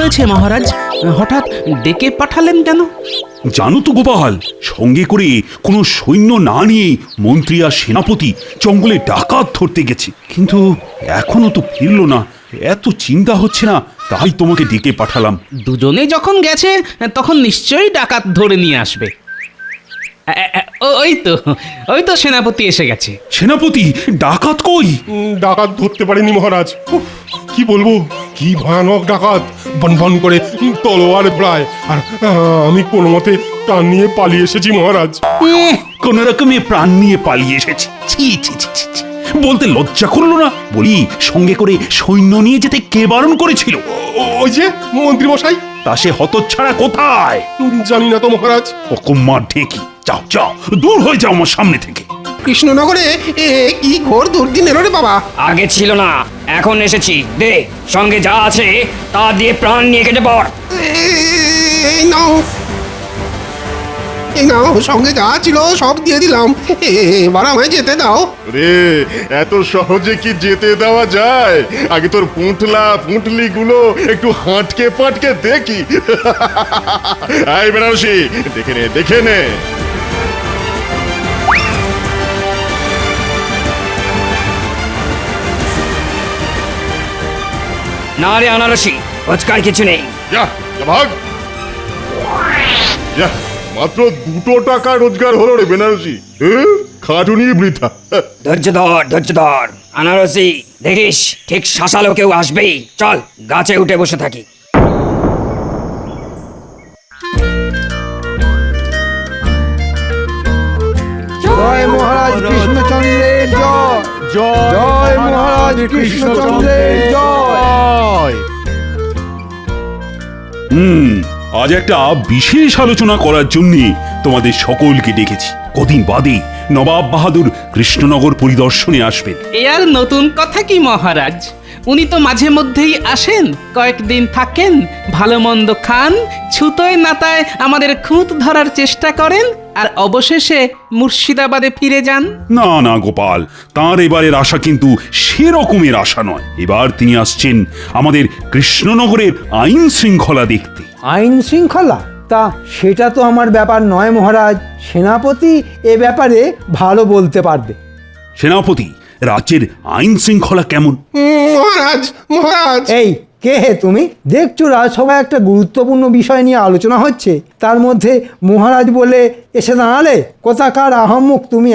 হয়েছে মহারাজ? হঠাৎ ডেকে পাঠালেন কেন? জানো তো গোপাল, সঙ্গে করে কোনো সৈন্য না নিয়ে মন্ত্রী আর সেনাপতি জঙ্গলে ডাকাত ধরতে গেছে, কিন্তু এখনো তো ফিরলো না। এত চিন্তা হচ্ছে না, তাই তোমাকে ডেকে পাঠালাম। দুজনে যখন গেছে তখন নিশ্চয়ই ডাকাত ধরে নিয়ে আসবে। ওই তো সেনাপতি এসে গেছে। সেনাপতি, ডাকাত কই? ডাকাত ধরতে পারেনি মহারাজ। উফ, কি বলবো, কি ভয়ানক ডাকাত! বন করে তলোয়ার প্রায়। আর আমি কোনো মতে প্রাণ নিয়ে পালিয়ে এসেছি মহারাজ। কোন রকমে প্রাণ নিয়ে পালিয়ে এসেছে? ছি ছি ছি ছি ছি। বলতে লজ্জা করলো না? বলি, সঙ্গে করে সৈন্য নিয়ে যেতে কে বারণ করেছিল? ওই যে মন্ত্রী মশাই। তা সে হতচ্ছাড়া কোথায়? জানি না তো মহারাজ। অকম্মার ঢেকি, যাও যাও, দূর হয়ে যাও আমার সামনে থেকে। কৃষ্ণনগরে কি ঘোর দুর্দিন এলো রে বাবা। আগে ছিল না, এখন এসেছি। দে, সঙ্গে যা আছে তা দিয়ে প্রাণ নিয়ে কেটে পড়। এই নাও, এই নাও, সঙ্গে যা ছিল সব দিয়ে দিলাম। এবার আমায় যেতে দাও। রে, এত সহজে কি যেতে দেওয়া যায়? আগে তোর পুঁটলি গুলো একটু হাঁটকে পাটকে দেখি। আই বেনারসি, দেখে নে দেখে নে। না রে আনারসি, রোজকার কিছু নেই। যা, যা ভাগ। যা, মাত্র 2 টাকা রোজগার হলো রে বেনারসি। খাটুনি বৃথা। ধৈর্য ধর আনারসি, দেখিস ঠিক শাসালো কেউ আসবেই। চল গাছে উঠে বসে থাকি। জয় মহারাজ কৃষ্ণচন্দ্রের জয়। জয় মহারাজ কৃষ্ণচন্দ্রের জয়। আজ একটা বিশেষ আলোচনা করার জন্য তোমাদের সকলকে ডেকেছি। কদিন বাদে নবাব বাহাদুর কৃষ্ণনগর পরিদর্শনে আসবেন। এ আর নতুন কথা কি মহারাজ? উনি তো মাঝে মধ্যেই আসেন, কয়েকদিন থাকেন, ভালো মন্দ খান, ছুতোয় নাতায় আমাদের খুঁত ধরার চেষ্টা করেন, আর অবশেষে মুর্শিদাবাদে ফিরে যান। না না গোপাল, তাঁর এবারের আশা কিন্তু সেরকমের আশা নয়। এবার তিনি আসছেন আমাদের কৃষ্ণনগরের আইন শৃঙ্খলা দেখতে। আইন শৃঙ্খলা? তা সেটা তো আমার ব্যাপার নয় মহারাজ। সেনাপতি এ ব্যাপারে ভালো বলতে পারবে। সেনাপতি, রাজ্যের আইন শৃঙ্খলা কেমন? মহারাজ, মহারাজ। এই কে হে তুমি? দেখছো রাজসভায় একটা গুরুত্বপূর্ণ বিষয় নিয়ে আলোচনা হচ্ছে, তার মধ্যে মহারাজ বলে এসে দাঁড়ালে। কোথাকার আহম্মুক তুমি?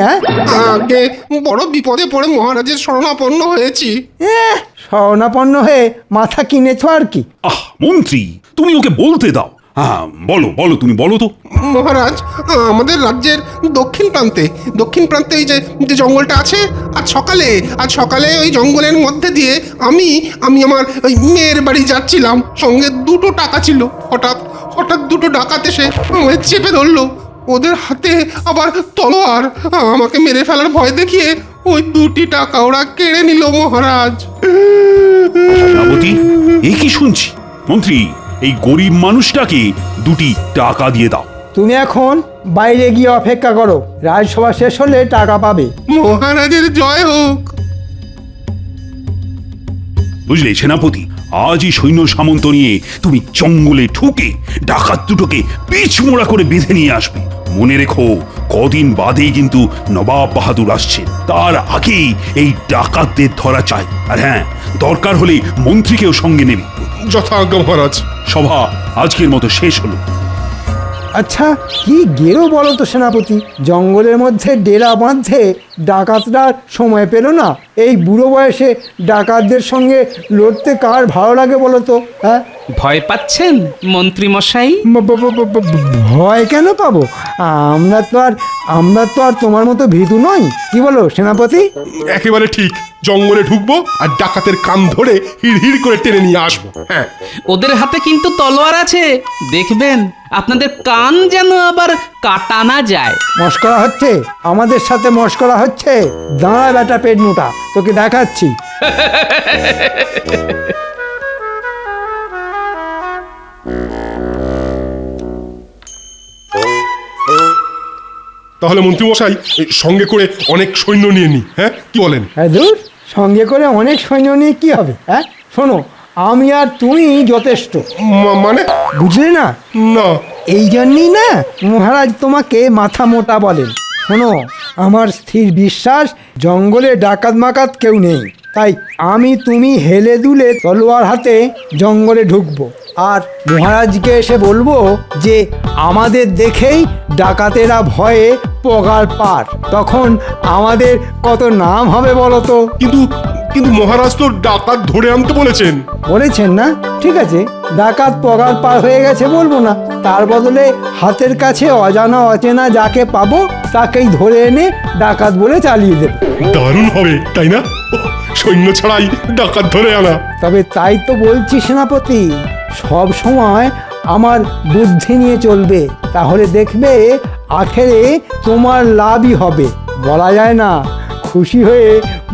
আগে বড় বিপদে পড়ে মহারাজের শরণাপন্ন হয়েছি। শরণাপন্ন হয়ে মাথা কিনেছো আর কি। মন্ত্রী, তুমি ওকে বলতে দাও। হ্যাঁ, বলো বলো, তুমি বলো তো। মহারাজ, আমাদের রাজ্যের দক্ষিণ প্রান্তে এই যে জঙ্গলটা আছে, আজ সকালে ওই জঙ্গলের মধ্যে দিয়ে আমি আমার ওই মেয়ের বাড়ি যাচ্ছিলাম। সঙ্গে 2 টাকা ছিল। হঠাৎ 2 ডাকাত এসে আমায় চেপে ধরলো। ওদের হাতে আবার তলোয়ার। আমাকে মেরে ফেলার ভয় দেখিয়ে ওই 2 টাকা ওরা কেড়ে নিল মহারাজ। সেনাপতি, এ কি শুনছি? মন্ত্রী, এই গরিব মানুষটাকে 2 টাকা দিয়ে দাও। তুমি এখন বাইরে গিয়ে অপেক্ষা করো, রাজসভা শেষ হলে টাকা পাবে। মহারাজের জয় হোক। বুঝলে সেনাপতি, আজই সৈন্য সামন্ত নিয়ে তুমি জঙ্গলে ঢুকে ডাকাত দুটোকে পিছমোড়া করে বেঁধে নিয়ে আসবে। মনে রেখো, কদিন বাদেই কিন্তু নবাব বাহাদুর আসছেন। তার আগেই এই ডাকাতদের ধরা চাই। আর হ্যাঁ, দরকার হলে মন্ত্রীকেও সঙ্গে নেবে। যথাজ্ঞা মহারাজ। সভা আজকের মতো শেষ হলো। আচ্ছা, কি গেরো বলো তো সেনাপতি? জঙ্গলের মধ্যে ডেরা বাঁধতে ডাকাতরা সময় পেল না। এই বুড়ো বয়সে ডাকাতদের সঙ্গে লড়তে কার ভালো লাগে বলো তো? হ্যাঁ, ভয় পাচ্ছেন মন্ত্রী মশাই? ভয় কেন পাবো? আমরা তো আর তোমার মতো ভীতু নই। কি বলো সেনাপতি? একেবারে ঠিক। জঙ্গলে ঢুকবো আর ডাকাতের কান ধরে হিড় করে টেনে নিয়ে আসবো। হ্যাঁ, ওদের হাতে কিন্তু তলোয়ার আছে, দেখবেন আপনাদের কান যেন আবার কাটা না যায়। মস্করা হচ্ছে? আমাদের সাথে মস্করা হচ্ছে? দাঁড়া বেটা পেট মোটা, তোকে দেখাচ্ছি। তাহলে মন্ত্রী মশাই, সঙ্গে করে অনেক সৈন্য নিয়ে নি। হ্যাঁ, কি বলেন? দূর, সঙ্গে করে অনেক সৈন্য নিয়ে কি হবে? হ্যাঁ শোনো, আমি আর তুমি যথেষ্ট। মানে বুঝলে না? না। এই জন্যই না মহারাজ তোমাকে মাথা মোটা বলেন। শোনো, আমার স্থির বিশ্বাস জঙ্গলে ডাকাত মাকাত কেউ নেই, তাই আমি তুমি হেলে দুলে তলোয়ার হাতে জঙ্গলে ঢুকবো আর মহারাজকে এসে বলবো যে আমাদের দেখেই ডাকাতেরা ভয়ে পগার পার। তখন আমাদের কত নাম হবে বলো তো? কিন্তু কিন্তু মহারাজ তো ডাকাত ধরে আনতে বলেছেন। বলেছেন না? ঠিক আছে, ডাকাত পগার পার হয়ে গেছে বলবো না, তার বদলে হাতের কাছে অজানা অচেনা যাকে পাবো তাকেই ধরে এনে ডাকাত বলে চালিয়ে দেব। দারুণ হবে, তাই না? সৈন্য ছাড়াই ডাকাত ধরে আনা। তবে তাই তো বলছি সেনাপতি, সব সময় আমার বুদ্ধি নিয়ে চলবে, তাহলে দেখবে আখেরে তোমার লাভই হবে। বলা যায় না, খুশি হয়ে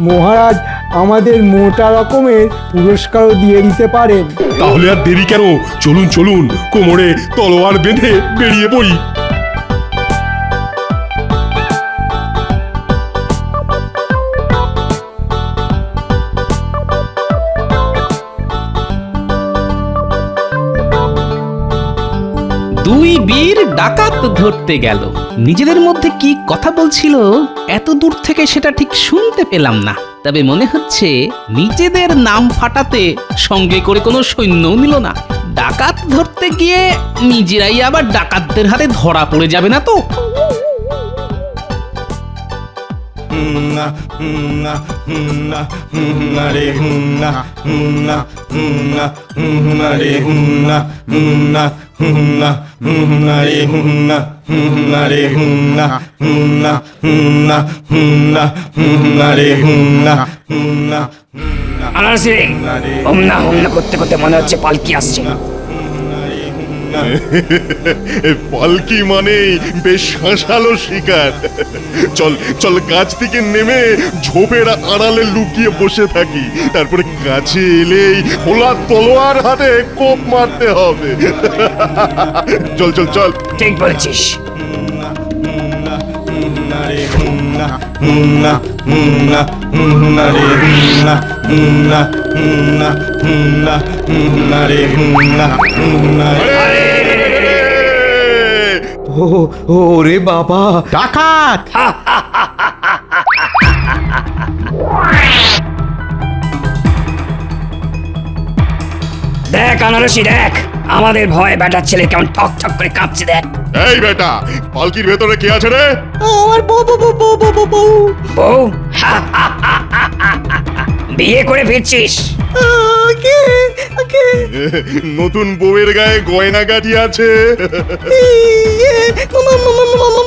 মহারাজ আমাদের মোটা রকমের পুরস্কারও দিয়ে দিতে পারেন। তাহলে আর দেরি কেন? চলুন চলুন, কোমরে তলোয়ার বেঁধে বেরিয়ে পড়ি। দুই বীর ডাকাত ধরতে গেল। নিজেদের মধ্যে কি কথা বলছিল এত দূর থেকে সেটা ঠিক শুনতে পেলাম না, তবে মনে হচ্ছে নিজেদের নাম ফাটাতে সঙ্গে করে কোনো সৈন্যও নিল না। ডাকাত ধরতে গিয়ে নিজেরাই আবার ডাকাতদের হাতে ধরা পড়ে যাবে না তো? আনারসি হুমনা হুমনা করতে করতে মনে হচ্ছে পালকি আসছে। পালকি মানে বেশ শাঁসালো শিকার। চল চল, গাছ থেকে নেমে ঝোপের আড়ালে লুকিয়ে বসে থাকি, তারপরে কাছে এলেই খোলা তলোয়ার হাতে কোপ মারতে হবে। চল চল চল। ঠিক বলেছিস। ওরে বাবা, ডাকাত! দেখ আনারসি দেখ, আমাদের ভয়ে বেটার ছেলে কেমন ঠক ঠক করে কাঁপছে দেখ। এই বেটা, পালকির ভেতরে কে আছে রে? আমার বউ? বিয়ে করে ফিরছিস? নতুন বউয়ের গায়ে গয়না গাটি আছে।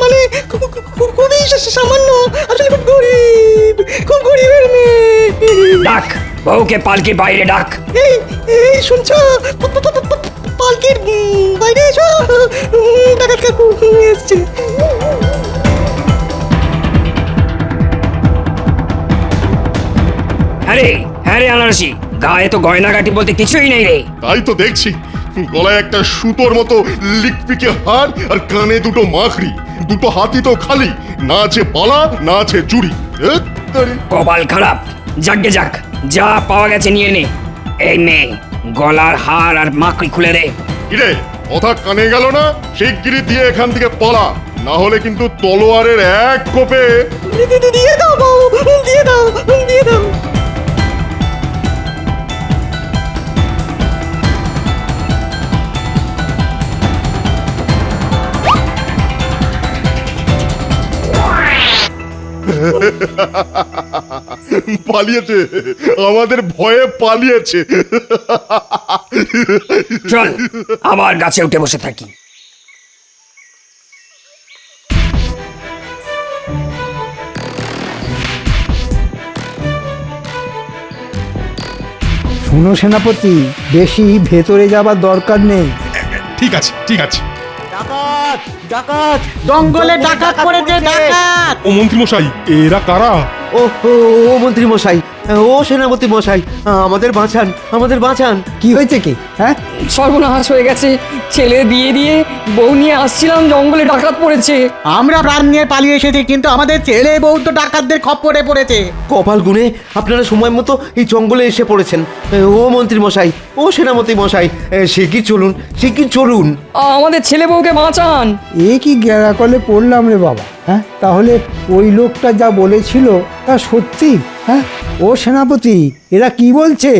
মানে খুবই সামান্য, আসলে খুব গরিবের মেয়ে। ডাক বউকে পালকির বাইরে ডাক। এই শুনছো? পালকির বাইরে এসো, ডাকাত কাকু এসছে। হ্যাঁ রে আনারসি, গায়ে তো গয়নাগাটি বলতে কিছুই নেই রে। তাই তো দেখছি, গলায় একটা সুতোর মতো লিকপিকে হার আর কানে দুটো মাখড়ি, দুটো হাতি তো খালি, না আছে পালা না আছে চুড়ি। কপাল খারাপ। যাকগে যাক, যা পাওয়া গেছে নিয়ে নে। এই নে, গলার হার আর মাকড়ি খুলে দে। কিরে, কথা কানে গেল না? শিগগিরই দিয়ে এখান থেকে পালা, না হলে কিন্তু তলোয়ারের এক কোপে। দিয়ে দাও বউ, দিয়ে দাও, দিয়ে দাও। পালিয়েছে, আমাদের ভয়ে পালিয়েছে। চল আবার গাছে উঠে বসে থাকি। শোনো সেনাপতি, বেশি ভেতরে যাবার দরকার নেই। ঠিক আছে ঠিক আছে। ডাকাত! ডাকাত! জঙ্গলে ডাকাত পড়েছে, ডাকাত! ও মন্ত্রী মশাই, এরা কারা? ও মন্ত্রী মশাই, ও সেনাপতি মশাই, আমাদের বাঁচান, আমাদের বাঁচান। কি হয়েছে কি? হ্যাঁ, সর্বনাশ হয়ে গেছে, ছেলে দিয়ে দিয়ে বউ নিয়ে আসছিলাম, জঙ্গলে ডাকাত পড়েছে। আমরা প্রাণ নিয়ে পালিয়ে এসেছি, কিন্তু আমাদের ছেলে বউ তো ডাকাতদের খপ্পরে পড়েছে। কপাল গুনে আপনারা সময় মতো এই জঙ্গলে এসে পড়েছেন। ও মন্ত্রী মশাই, ও সেনাপতি মশাই, সে কি চলুন, সে কি চলুন। আমাদের ছেলে বউকে বাঁচান। এ কি গেরাকলে পড়লাম রে বাবা। হ্যাঁ, তাহলে ওই লোকটা যা বলেছিল তা সত্যি? হ্যাঁ, ও সেনাপতি, এরা কি বলছে?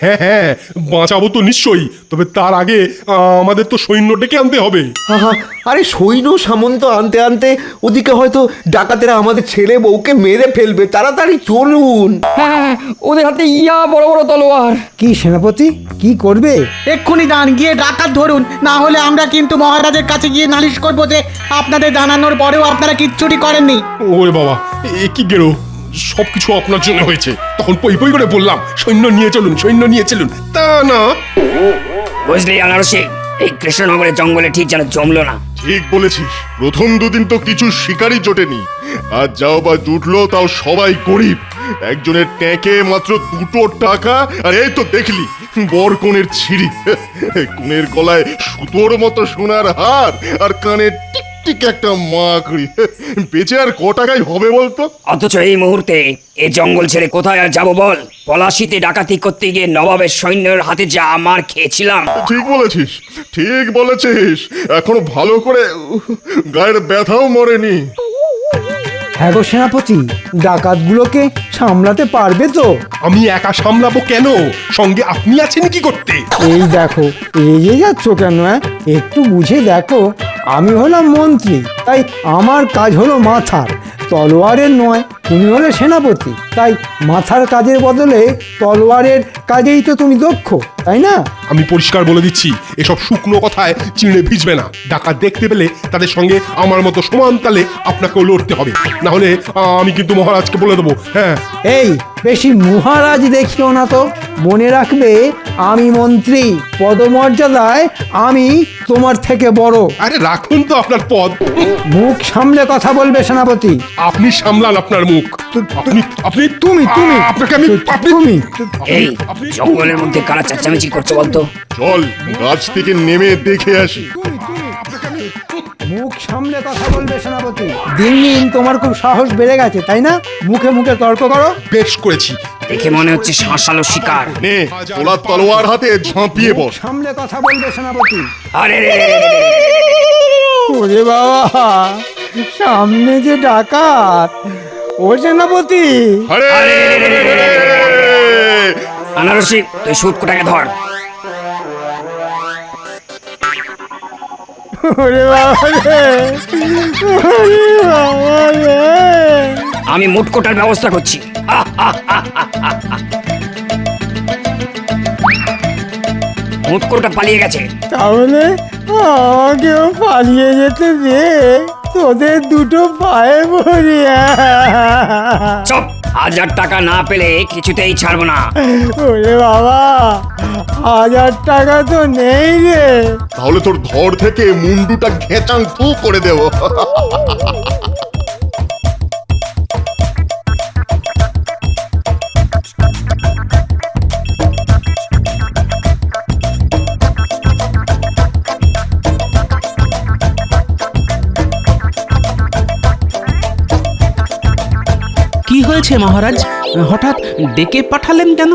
হ্যাঁ হ্যাঁ, বাঁচাবো তো নিশ্চয়ই, তবে তার আগে আমাদের তো সৈন্য ডেকে আনতে হবে। আহা, আরে সৈন্য সামন্ত আনতে আনতে ওদিকে হয়তো ডাকাতেরা আমাদের ছেলে বউকে মেরে ফেলবে। তাড়াতাড়ি চলুন। হ্যাঁ, ওদের হাতে ইয়া বড় বড় তলোয়ার। কি সেনাপতি, কি করবে? এক্ষুনি যান, গিয়ে ডাকাত ধরুন, না হলে আমরা কিন্তু মহারাজের কাছে গিয়ে নালিশ করবো যে আপনাদের জানানোর পরেও আপনারা কিচ্ছুটি করেননি। ওরে বাবা, এ কি গেরো, সবকিছু আপনার জন্য হয়েছে। তখন পই পই করে বললাম সৈন্য নিয়ে চলুন, সৈন্য নিয়ে চলুন, তা না। বুঝলি আনারসি, এই কৃষ্ণনগরের জঙ্গলে ঠিক যেন জমলো না। ঠিক বলেছিস, প্রথম দুদিন তো কিছু শিকারই জোটেনি, আর যাও বা জুটলো তাও সবাই গরিব। একজনের ট্যাঁকে মাত্র 2টো টাকা, আর এই তো দেখলি বর কনের ছিঁড়ি, কনের গলায় সুতোর মতো সোনার হার, আর কানে টিকটিক একটা মাকড়ি। বেঁচে আর ক টাকায় হবে বলতো? অথচ এই মুহূর্তে এই জঙ্গল ছেড়ে কোথায় আর যাবো বল? পলাশিতে ডাকাতি করতে গিয়ে নবাবের সৈন্যের হাতে যা আমার খেয়েছিলাম। ঠিক বলেছিস, ঠিক বলেছিস, এখনো ভালো করে গায়ের ব্যথাও মরেনি। হ্যাঁ গো সেনাপতি, ডাকাতগুলোকে সামলাতে পারবে তো? আমি একা সামলাবো কেন? সঙ্গে আপনি আছেন কি করতে? এই দেখো, এগিয়ে যাচ্ছ কেন? হ্যাঁ, একটু বুঝে দেখো, আমি হলাম মন্ত্রী, তাই আমার কাজ হলো মাথার, তলোয়ারের নয়। তুমি হলে সেনাপতি, তাই মাথার কাজের বদলে তলোয়ারের কাজেই তো তুমি দক্ষ, তাই না? আমি পরিষ্কার বলে দিচ্ছি, এসব শুকনো কথায় চিড়ে ভিজবে না। ডাকাত দেখতে পেলে তাদের সঙ্গে আমার মতো সমান তালে আপনাকেও লড়তে হবে, না হলে আমি কিন্তু মহারাজকে বলে দেবো। হ্যাঁ, এই বেশি মহারাজ দেখিও না তো, মনে রাখবে আমি মন্ত্রী, পদমর্যাদায় আমি তোমার থেকে বড়। আরে রাখুন তো আপনার পদ, মুখ সামলে কথা বলবে সেনাপতি। আপনি সামলান আপনার মুখ। আপনি আপনি তুমি আপনাকে আমি তুমি এই জঙ্গলের মধ্যে কারা চাচামেচি করছে বলতো? চল গাছ থেকে নেমে দেখে আসি। মুখ সামলে কথা বলবে সেনাপতি। দিন দিন তোমার খুব সাহস বেড়ে গেছে, তাই না? মুখে মুখে তর্ক করো। বেশ করেছি। দেখে মনে হচ্ছে শাঁসালো শিকার। নে তোলা তলোয়ার হাতে ঝাঁপিয়ে বস। সামলে কথা বলবে সেনাপতি। আরে ওরে বাবা, সামনে যে ডাকাত! ও সেনাপতি, আরে আনারসি, তুই সুটকোটাকে ধর। ওরে বাবা রে, ওরে বাবা রে। আমি মুটকোটার ব্যবস্থা করছি। মুটকোটা পালিয়ে গেছে। তাহলে আমাকেও পালিয়ে যেতে দে, তোদের দুটো পায়ে পড়ি। চপ, 1000 টাকা না পেলে কিছুতেই ছাড়বো না। ওরে বাবা, 1000 টাকা তো নেই রে। তাহলে তোর ধর থেকে মুন্ডুটা ঘেঁচাং ফু করে দেব। কি হয়েছে মহারাজ, হঠাৎ ডেকে পাঠালেন কেন?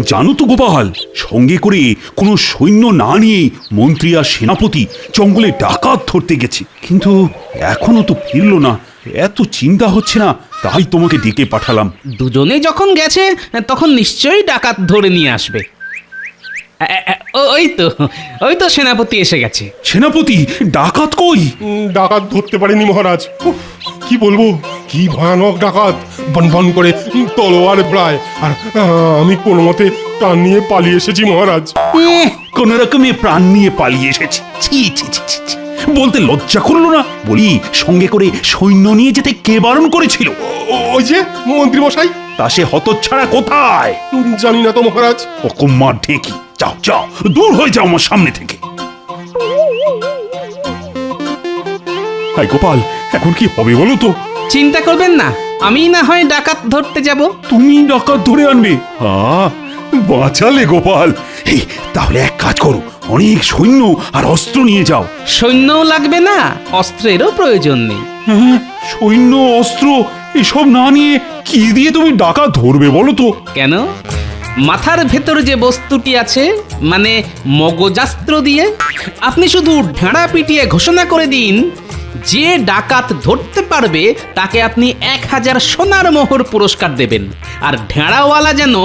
জানো তো গোপাল, সঙ্গে করে কোনো সৈন্য না নিয়ে মন্ত্রী আর সেনাপতি জঙ্গলে ডাকাত ধরতে গেছে, কিন্তু এখনো তো ফিরলো না। এত চিন্তা হচ্ছে না, তাই তোমাকে ডেকে পাঠালাম। দুজনে যখন গেছে তখন নিশ্চয়ই ডাকাত ধরে নিয়ে আসবে। ওই তো সেনাপতি এসে গেছে। সেনাপতি, ডাকাত কই? ডাকাত ধরতে পারেনি মহারাজ। উফ, কি বলবো, কি ভয়ানক ডাকাত, বন করে তলোয়ার প্রায়। আর আমি কোনো মতে প্রাণ নিয়ে পালিয়ে এসেছি মহারাজ। কোন রকমে প্রাণ নিয়ে পালিয়ে এসেছে? ছি ছি ছি ছি ছি। বলতে লজ্জা করলো না? বলি, সঙ্গে করে সৈন্য নিয়ে যেতে কে বারণ করেছিল? ওই যে মন্ত্রী মশাই। তা সে হতচ্ছাড়া কোথায়? জানি না তো মহারাজ। অকম্মার ঢেকি, যাও যাও, দূর হয়ে যাও আমার সামনে থেকে। হাই গোপাল, এখন কি হবে বলো তো? চিন্তা করবেন না, আমি না হয় ডাকাত ধরতে যাব। তুমি ডাকাত ধরে আনবে? বাঁচালে গোপাল। এই, তাহলে এক কাজ করো, অনেক সৈন্য আর অস্ত্র নিয়ে যাও। সৈন্যও লাগবে না, অস্ত্রেরও প্রয়োজন নেই। হ্যাঁ, সৈন্য অস্ত্র এসব না নিয়ে কি দিয়ে তুমি ডাকাত ধরবে বলো তো? কেন? মাথার ভেতর যে বস্তুটি আছে, মানে মগজাস্ত্র দিয়ে আপনি শুধু ঢেঁড়া পিটিয়ে ঘোষণা করে দিন, যে ডাকাত ধরতে পারবে তাকে আপনি 1000 সোনার মোহর পুরস্কার দেবেন। আর ঢেঁড়াওয়ালা যেন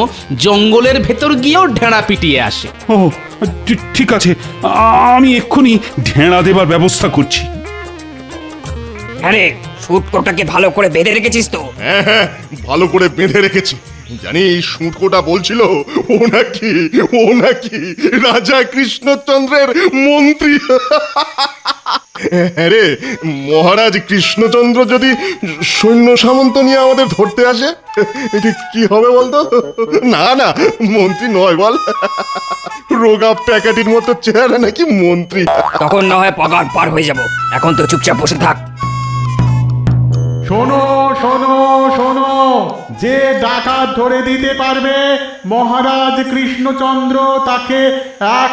জঙ্গলের ভেতর গিয়েও ঢেঁড়া পিটিয়ে আসে। ও, ঠিক আছে, আমি এক্ষুনি ঢেঁড়া দেবার ব্যবস্থা করছি। আরে সুটকোটাকে ভালো করে বেঁধে রেখেছিস তো? হ্যাঁ হ্যাঁ, ভালো করে বেঁধে রেখেছি। জানিস সুটকোটা বলছিল ও নাকি রাজা কৃষ্ণচন্দ্রের মন্ত্রী। হ্যাঁ রে, মহারাজ কৃষ্ণচন্দ্র যদি সৈন্য সামন্ত নিয়ে আমাদের ধরতে আসে, কি হবে বলতো? না না, মন্ত্রী নয় বল, রোগা প্যাকেটির মতো চেহারা নাকি মন্ত্রী। তখন না হয় পগার পার হয়ে যাব, এখন তো চুপচাপ বসে থাক। শোনো শোনো শোনো, যে ডাকাত ধরে দিতে পারবে মহারাজ কৃষ্ণচন্দ্র তাকে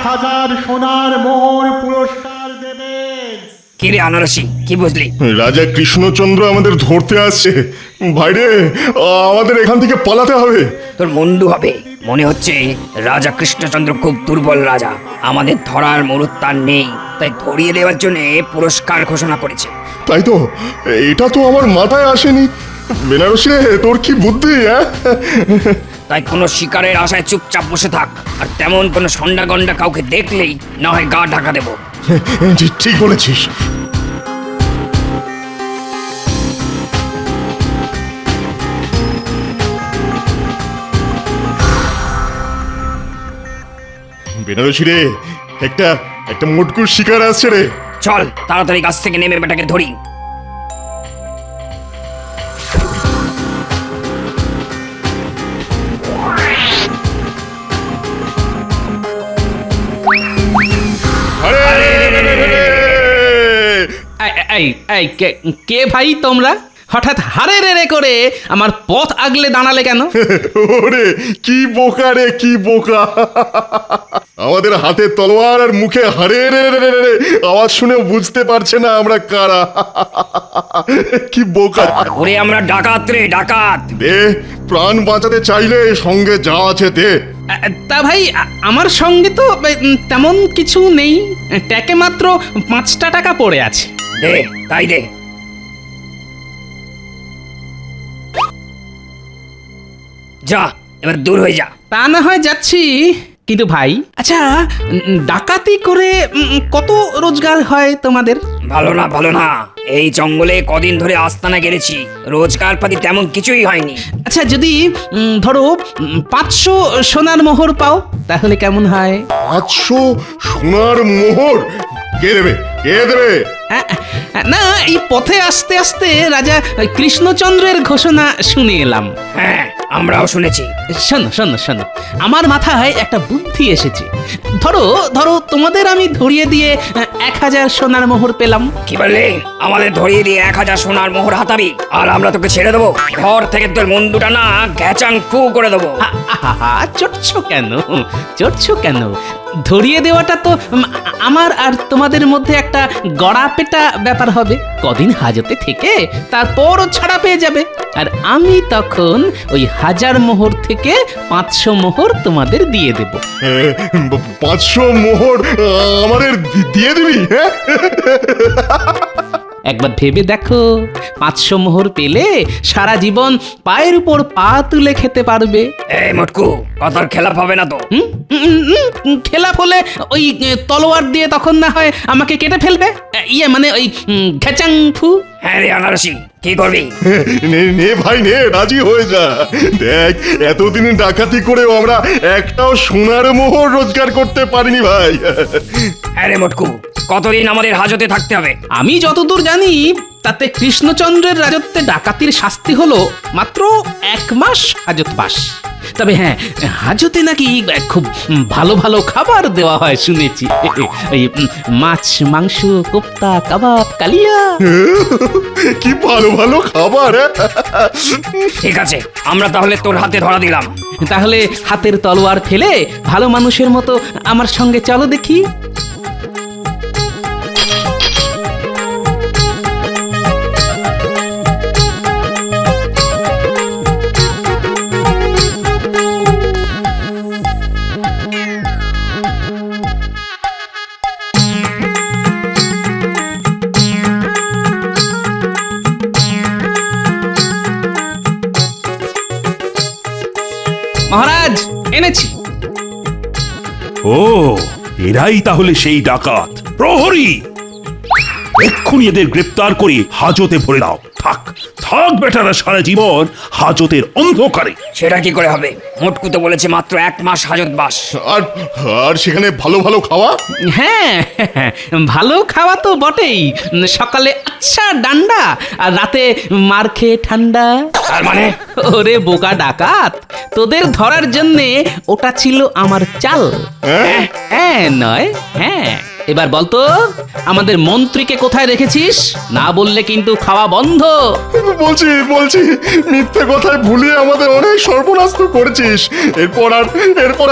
1000 সোনার মোহর পুরস্কার দেবেন। কি রে আনারসি, কি বুঝলি? রাজা কৃষ্ণচন্দ্র আমাদের ধরতে আসছে। ভাইরে, আমাদের এখান থেকে পালাতে হবে। তোর মুন্ডু হবে। মনে হচ্ছে রাজা কৃষ্ণচন্দ্র খুব দুর্বল রাজা, আমাদের ধরার মুরুদ তার নেই, তাই ধরিয়ে দেওয়ার জন্য পুরস্কার ঘোষণা করেছে। তাই তো, এটা তো আমার মাথায় আসেনি। বেনারসি রে, তোর কি বুদ্ধি? হ্যাঁ, তাই কোনো শিকারের আশায় চুপচাপ বসে থাক, আর তেমন কোনো সন্ডা গন্ডা কাউকে দেখলেই না হয় গা ঢাকা দেবো। ঠিক বলেছিস। বেনারসি রে, একটা মোটকুর শিকার আসছে রে। চল তাড়াতাড়ি গাছ থেকে নেমে বেটাকে ধরি। কে ভাই তোমরা? হঠাৎ হারে রে করে আমার পথ আগলে দাঁড়ালে কেন? ওরে কি বোকা রে, কি বোকা! আমাদের হাতে তলোয়ার আর মুখে হারে রে আওয়াজ শুনে বুঝতে পারছে না আমরা কারা। কি বোকা! ওরে আমরা ডাকাত রে, ডাকাত। দে, প্রাণ বাঁচাতে চাইলে সঙ্গে যা আছে দে। তা ভাই, আমার সঙ্গে তো তেমন কিছু নেই, ট্যাকে মাত্র 5টা টাকা পড়ে আছে। দে, তাই দে। যা, এবার দূর হয়ে যা। তা না হয় যাচ্ছি, কিন্তু ভাই, আচ্ছা, ডাকাতি করে কত রোজগার হয় তোমাদের? ভালো না, ভালো না। এই জঙ্গলে কদিন ধরে আস্তানা গেলেছি, রোজগার পাতি তেমন কিছুই হয়নি। আচ্ছা, যদি ধরো 500 সোনার মোহর পাও, তাহলে কেমন হয়? 500 সোনার মোহর? কে দেবে, কে দেবে? না, এই পথে আস্তে আস্তে রাজা কৃষ্ণচন্দ্রের ঘোষণা শুনে এলাম। হ্যাঁ, আমরাও শুনেছি। শোনো শোনো শোনো, আমার মাথায় একটা বুদ্ধি এসেছে। ধরো ধরো তোমাদের আমি ধরিয়ে দিয়ে 1000 সোনার মোহর পেলাম। কি বললে? আমাদের ধরিয়ে দিয়ে 1000 সোনার মোহর হাতাবি, আর আমরা তোকে ছেড়ে দেবো? ঘর থেকে তোর মুন্ডুটা না ঘ্যাচাং ফু করে দেবো। চটছো কেন, চটছো কেন? ধরিয়ে দেওয়াটা তো আমার আর তোমাদের মধ্যে একটা গড়াপেটা ব্যাপার হবে। কদিন হাজতে থেকে তারপরও ছাড়া পেয়ে যাবে, আর আমি তখন ওই 1000 মোহর থেকে 500 মোহর তোমাদের দিয়ে দেব। 500 মোহর আমাদের দিয়ে দিবি? হ্যাঁ, একবার ভেবে দেখো, 500 মোহর পেলে সারা জীবন পায়ের উপর পা তুলে খেতে পারবে। এই মটকু, কথার খেলাপ হবে না তো? খেলাপ হলে ওই তলোয়ার দিয়ে তখন না হয় আমাকে কেটে ফেলবে, ইয়ে মানে ওই ঘেচাং ফু। হ্যাঁ রে আনারসি, কি করবি? নে ভাই নে, রাজি হয়ে যা। দেখ, এতদিন ডাকাতি করেও আমরা একটাও সোনার মোহর রোজগার করতে পারিনি ভাই। হ্যাঁ রে মটকু, কতদিন আমাদের হাজতে থাকতে হবে? আমি যতদূর জানি তাতে কৃষ্ণচন্দ্রের রাজত্বে ডাকাতির শাস্তি হলো মাত্র 1 মাস হাজতবাস। তবে হ্যাঁ, হাজতে নাকি খুব ভালো ভালো খাবার দেওয়া হয় শুনেছি। এই মাছ, মাংস, কোপ্তা, কাবাব, কালিয়া। কি ভালো ভালো খাবার, হ্যাঁ? ঠিক আছে, আমরা তাহলে তোর হাতে ধরা দিলাম। তাহলে হাতের তলোয়ার ফেলে ভালো মানুষের মতো আমার সঙ্গে চলো দেখি। মহারাজ, এনেছি। ও, এরাই তাহলে সেই ডাকাত। প্রহরী, এক্ষুনি এদের গ্রেপ্তার করে হাজতে ভরে দাও। থাক থাক বেটারা সারা জীবন হাজতের অন্ধকারে। সেটা কি করে হবে? মোটকু তো বলেছে মাত্র 1 মাস হাজতবাস। আর আর সেখানে ভালো ভালো খাওয়া। হ্যাঁ, ভালো খাওয়া তো বটেই। সকালে আচ্ছা ডান্ডা, আর রাতে মার খেয়ে ঠান্ডা। তার মানে ওরে বোকা ডাকাত, তোদের ধরার জন্যে ওটা ছিল আমার চাল। হ্যাঁ নয় হ্যাঁ। এবার বলতো, আমাদের মন্ত্রীকে কোথায় রেখেছিস? না বললে কিন্তু খাওয়া বন্ধ। বলছি বলছি, মিথ্যে কথায় ভুলিয়ে আমাদের অনেক সর্বনাশ তো করেছিস। এরপর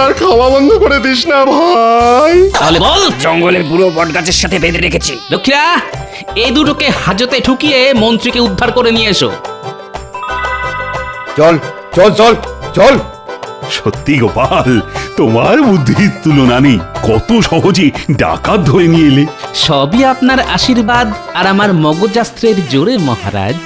আর খাওয়া বন্ধ করে দিস না ভাই। তাহলে বল। জঙ্গলের বুড়ো বটগাছের সাথে বেঁধে রেখেছি। লক্ষ্মীরা, এই দুটোকে হাজতে ঠুকিয়ে মন্ত্রীকে উদ্ধার করে নিয়ে এসো। চল চল চল চল। সত্যি গোপাল, তোমার বুদ্ধির তুলনা নেই। কত সহজে ডাকাত ধরে নিয়ে এলে। সবই আপনার আশীর্বাদ আর আমার মগজাস্ত্রের জোরে মহারাজ।